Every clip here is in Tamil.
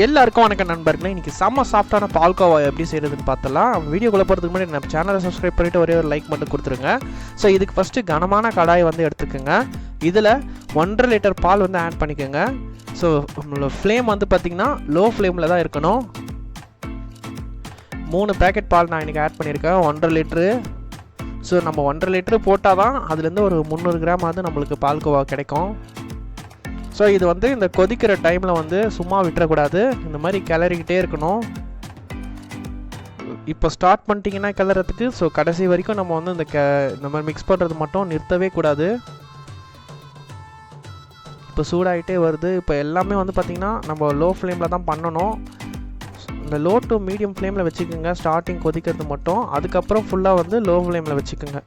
எல்லாருக்கும் வணக்கம் நண்பர்களே. இன்னைக்கு செம்ம சாஃப்டான பால்கோவா எப்படி செய்யறதுன்னு பார்த்தலாம். வீடியோக்குள்ள போகிறதுக்கு முன்னாடி நம்ம சேனலை சப்ஸ்கிரைப் பண்ணிட்டு ஒரே ஒரு லைக் மட்டும் கொடுத்துருங்க. ஸோ இதுக்கு ஃபஸ்ட்டு கனமான கடாயை வந்து எடுத்துக்கோங்க. இதில் 1.5 லிட்டர் பால் வந்து ஆட் பண்ணிக்கோங்க. ஸோ ஃப்ளேம் வந்து பார்த்திங்கன்னா லோ ஃப்ளேமில் தான் இருக்கணும். 3 பேக்கெட் பால் நான் இன்றைக்கி ஆட் பண்ணியிருக்கேன், 1.5 லிட்ரு. ஸோ நம்ம 1.5 லிட்ரு போட்டால் தான் அதுலேருந்து ஒரு 300 கிராம் வந்து நம்மளுக்கு பால்கோவா கிடைக்கும். ஸோ இது வந்து இந்த கொதிக்கிற டைமில் வந்து சும்மா விட்டுறக்கூடாது, இந்த மாதிரி கிளறிக்கிட்டே இருக்கணும். இப்போ ஸ்டார்ட் பண்ணிட்டீங்கன்னா கிளறதுக்கு, ஸோ கடைசி வரைக்கும் நம்ம வந்து இந்த மாதிரி மிக்ஸ் பண்ணுறது மட்டும் நிறுத்தவே கூடாது. இப்போ சூடாகிட்டே வருது. இப்போ எல்லாமே வந்து பார்த்திங்கன்னா நம்ம லோ ஃப்ளேமில் தான் பண்ணணும். இந்த லோ டு மீடியம் ஃப்ளேமில் வச்சுக்கோங்க ஸ்டார்டிங் கொதிக்கிறது மட்டும். அதுக்கப்புறம் ஃபுல்லாக வந்து லோ ஃப்ளேமில் வச்சுக்கோங்க.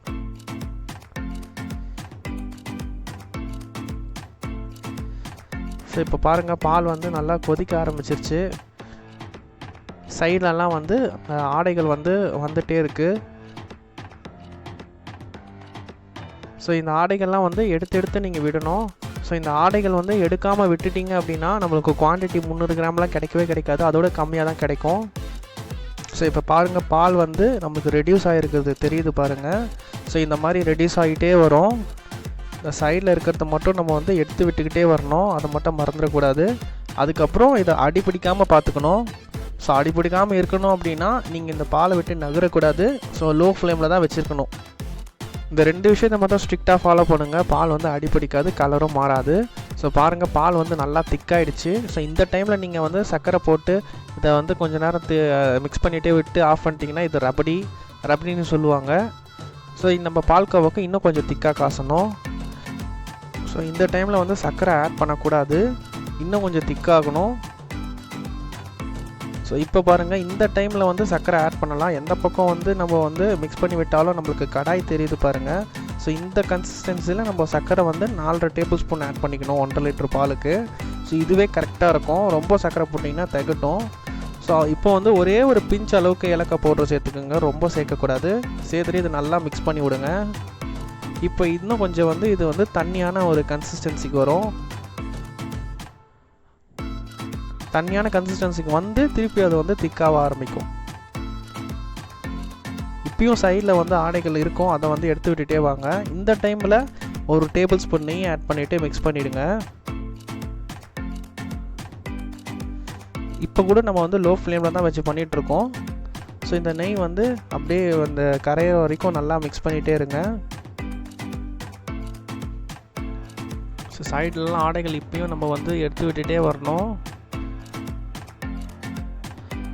ஸோ இப்போ பாருங்கள், பால் வந்து நல்லா கொதிக்க ஆரம்பிச்சிருச்சு. சைட்லலாம் வந்து ஆடைகள் வந்து வந்துகிட்டே இருக்குது. ஸோ இந்த ஆடைகள்லாம் வந்து எடுத்து நீங்கள் விடணும். ஸோ இந்த ஆடைகள் வந்து எடுக்காமல் விட்டுட்டிங்க அப்படின்னா நம்மளுக்கு குவான்டிட்டி 300 கிராம்லாம் கிடைக்கவே கிடைக்காது, அதோட கம்மியாக தான் கிடைக்கும். ஸோ இப்போ பாருங்கள், பால் வந்து நம்மளுக்கு ரெடியூஸ் ஆகிருக்குது தெரியுது பாருங்கள். ஸோ இந்த மாதிரி ரெடியூஸ் ஆகிட்டே வரும். இந்த சைடில் இருக்கிறத மட்டும் நம்ம வந்து எடுத்து விட்டுக்கிட்டே வரணும், அதை மட்டும் மறந்துடக்கூடாது. அதுக்கப்புறம் இதை அடிப்பிடிக்காமல் பார்த்துக்கணும். ஸோ அடிப்பிடிக்காமல் இருக்கணும் அப்படின்னா நீங்கள் இந்த பாலை விட்டு நகரக்கூடாது. ஸோ லோ ஃப்ளேமில் தான் வச்சுருக்கணும். இந்த 2 விஷயத்தை மட்டும் ஸ்ட்ரிக்டாக ஃபாலோ பண்ணுங்கள். பால் வந்து அடிப்பிடிக்காது, கலரும் மாறாது. ஸோ பாருங்கள், பால் வந்து நல்லா திக்காயிடுச்சு. ஸோ இந்த டைமில் நீங்கள் வந்து சர்க்கரை போட்டு இதை வந்து கொஞ்சம் நேரம் மிக்ஸ் பண்ணிகிட்டே விட்டு ஆஃப் பண்ணிட்டீங்கன்னா இது ரபடின்னு சொல்லுவாங்க. ஸோ நம்ம பால்கோவாவுக்கு இன்னும் கொஞ்சம் திக்காக காசணும். ஸோ இந்த டைமில் வந்து சர்க்கரை ஆட் பண்ணக்கூடாது, இன்னும் கொஞ்சம் திக்காகணும். ஸோ இப்போ பாருங்கள், இந்த டைமில் வந்து சர்க்கரை ஆட் பண்ணலாம். எந்த பக்கம் வந்து நம்ம வந்து மிக்ஸ் பண்ணி விட்டாலும் நம்மளுக்கு கடாய் தெரியுது பாருங்கள். ஸோ இந்த கன்சிஸ்டன்சியில் நம்ம சர்க்கரை வந்து 4.5 டேபிள் ஸ்பூன் ஆட் பண்ணிக்கணும் 1.5 லிட்டர் பாலுக்கு. ஸோ இதுவே கரெக்டாக இருக்கும். ரொம்ப சர்க்கரை போட்டிங்கன்னா திகட்டும். ஸோ இப்போ வந்து ஒரே ஒரு பிஞ்ச் அளவுக்கு ஏலக்காய் பவுடர் சேர்த்துக்கோங்க, ரொம்ப சேர்க்கக்கூடாது. சேர்த்துட்டு இது நல்லா மிக்ஸ் பண்ணி விடுங்க. இப்போ இன்னும் கொஞ்சம் வந்து இது வந்து தண்ணியான ஒரு கன்சிஸ்டன்சிக்கு வரும். தண்ணியான கன்சிஸ்டன்சிக்கு வந்து திருப்பி அது வந்து திக்காக ஆரம்பிக்கும். இப்பயும் சைடில் வந்து ஆடைகள் இருக்கும், அதை வந்து எடுத்து விட்டுட்டே வாங்க. இந்த டைமில் ஒரு டேபிள் ஸ்பூன் நெய் ஆட் பண்ணிவிட்டு மிக்ஸ் பண்ணிவிடுங்க. இப்போ கூட நம்ம வந்து லோ ஃப்ளேமில் தான் வச்சு பண்ணிகிட்ருக்கோம். ஸோ இந்த நெய் வந்து அப்படியே அந்த கரையிற வரைக்கும் நல்லா மிக்ஸ் பண்ணிகிட்டே இருங்க. ஸோ சைட்லலாம் ஆடைகள் இப்பயும் நம்ம வந்து எடுத்து விட்டுட்டே வரணும்.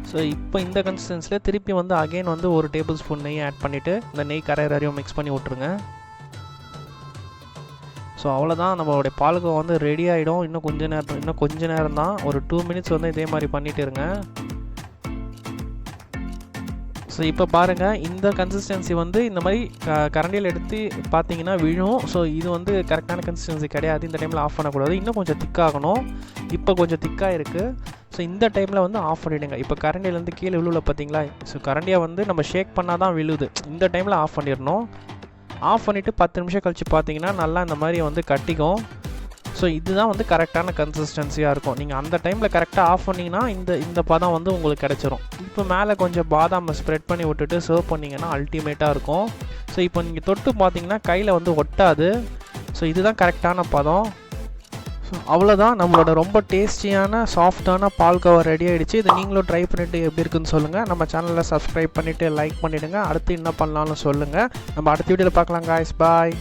ஸோ இப்போ இந்த கன்சிஸ்டன்சியில் திருப்பி வந்து அகெயின் வந்து ஒரு டேபிள் ஸ்பூன் நெய் ஆட் பண்ணிவிட்டு இந்த நெய் கரையிற வரையும் மிக்ஸ் பண்ணி விட்ருங்க. ஸோ அவ்வளோதான், நம்மளுடைய பால்கோவா வந்து ரெடி ஆகிடும். இன்னும் கொஞ்ச நேரம் தான், ஒரு 2 மினிட்ஸ் வந்து இதே மாதிரி பண்ணிட்டு இருங்க. ஸோ இப்போ பாருங்கள், இந்த கன்சிஸ்டன்சி வந்து இந்த மாதிரி கரண்டியில் எடுத்து பார்த்தீங்கன்னா விழும். ஸோ இது வந்து கரெக்டான கன்சிஸ்டன்சி கிடையாது. இந்த டைமில் ஆஃப் பண்ணக்கூடாது, இன்னும் கொஞ்சம் திக்காகணும். இப்போ கொஞ்சம் திக்காக இருக்குது. ஸோ இந்த டைமில் வந்து ஆஃப் பண்ணிவிடுங்க. இப்போ கரண்டியிலேருந்து கீழே விழுல பார்த்தீங்களா? ஸோ கரண்டியை வந்து நம்ம ஷேக் பண்ணால் தான் விழுது. இந்த டைமில் ஆஃப் பண்ணிடணும். ஆஃப் பண்ணிவிட்டு 10 நிமிஷம் கழித்து பார்த்தீங்கன்னா நல்லா இந்த மாதிரி வந்து கட்டிக்கும். ஸோ இதுதான் வந்து கரெக்டான கன்சிஸ்டன்சியாக இருக்கும். நீங்கள் அந்த டைமில் கரெக்டாக ஆஃப் பண்ணிங்கன்னா இந்த பதம் வந்து உங்களுக்கு கிடச்சிரும். இப்போ மேலே கொஞ்சம் பாதாம் ஸ்ப்ரெட் பண்ணி விட்டுட்டு சர்வ் பண்ணிங்கன்னா அல்டிமேட்டாக இருக்கும். ஸோ இப்போ நீங்கள் தொட்டு பார்த்தீங்கன்னா கையில் வந்து ஒட்டாது. ஸோ இதுதான் கரெக்டான பதம். ஸோ அவ்வளோதான், நம்மளோட ரொம்ப டேஸ்டியான சாஃப்டான பால்கோவா ரெடி ஆகிடுச்சு. இதை நீங்களும் ட்ரை பண்ணிவிட்டு எப்படி இருக்குன்னு சொல்லுங்கள். நம்ம சேனலில் சப்ஸ்கிரைப் பண்ணிவிட்டு லைக் பண்ணிவிடுங்க. அடுத்து என்ன பண்ணலாம்னு சொல்லுங்கள். நம்ம அடுத்த வீடியோவில் பார்க்கலாம். காய்ஸ், பாய்.